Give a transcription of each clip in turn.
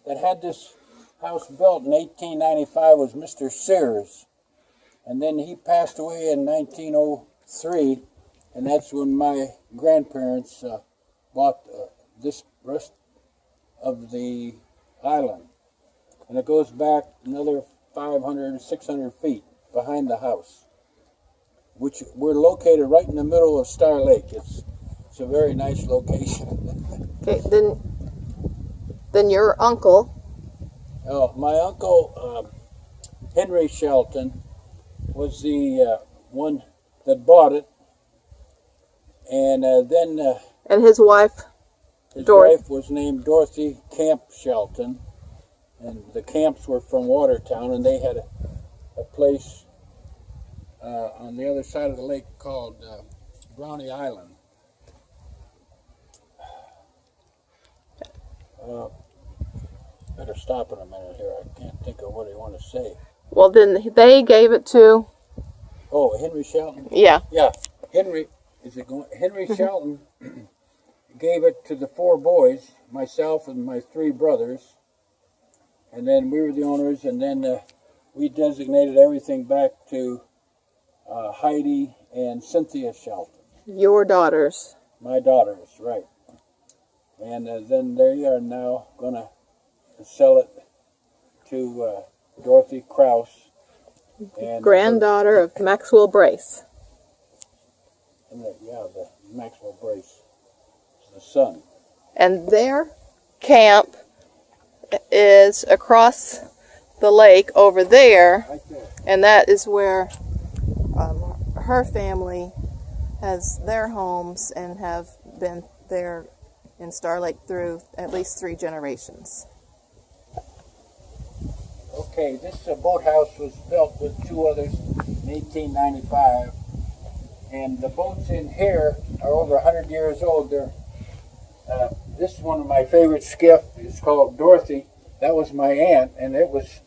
that had this house built in 1895 was Mr. Sears. And then he passed away in 1903, and that's when my grandparents bought this rest of the island. And it goes back another 500, 600 feet behind the house, which we're located right in the middle of Star Lake. It's a very nice location. Okay, then your uncle. Oh, my uncle, Henry Shelton, was the one that bought it. And then And his wife, his Dorothy. wife was named Dorothy Camp Shelton. And the Camps were from Watertown, and they had a place on the other side of the lake called Brownie Island. Better stop in a minute here. I can't think of what I want to say. Well, then they gave it to. Oh, Henry Shelton? Yeah. Yeah. Henry Shelton gave it to the four boys, myself and my three brothers. And then we were the owners, and then we designated everything back to Heidi and Cynthia Shelton. Your daughters. My daughters, right. And then they are now going to sell it to Dorothy Krause. And Granddaughter of Maxwell Brace. The Maxwell Brace, the son. And their camp is across the lake over there, Right there. and that is where her family has their homes and have been there in Star Lake through at least 3 generations. Okay, this boathouse was built with 2 others in 1895, and the boats in here are over 100 years old. They're this is one of my favorite skiff. It's called Dorothy. That was my aunt, and it was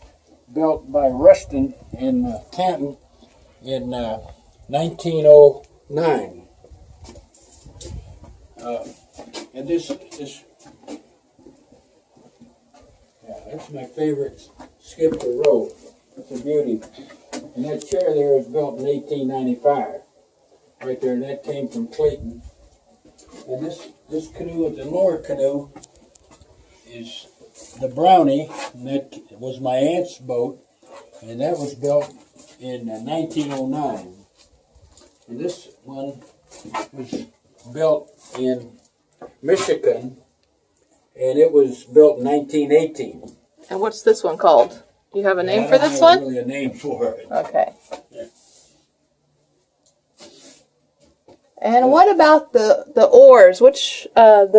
built by Ruston in Canton in 1909. And that's my favorite skiff to row. It's a beauty. And that chair there was built in 1895. Right there, and that came from Clayton. And this canoe, the lower canoe, is the Brownie, and that was my aunt's boat, and that was built in 1909. And this one was built in Michigan, and it was built in 1918. And what's this one called? Do you have a name for this I one? don't have really a name for it. Okay. Yeah. And what about the oars? Which did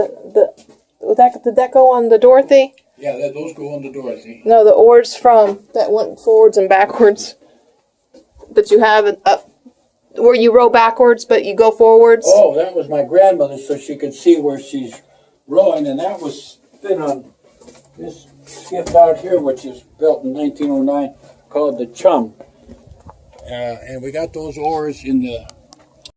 that go on the Dorothy? Yeah, those go on the Dorothy. No, the oars from that went forwards and backwards. That you have up where you row backwards, but you go forwards. Oh, that was my grandmother, so she could see where she's rowing, and that was fit on this skiff out here, which is built in 1909, called the Chum. And we got those oars in the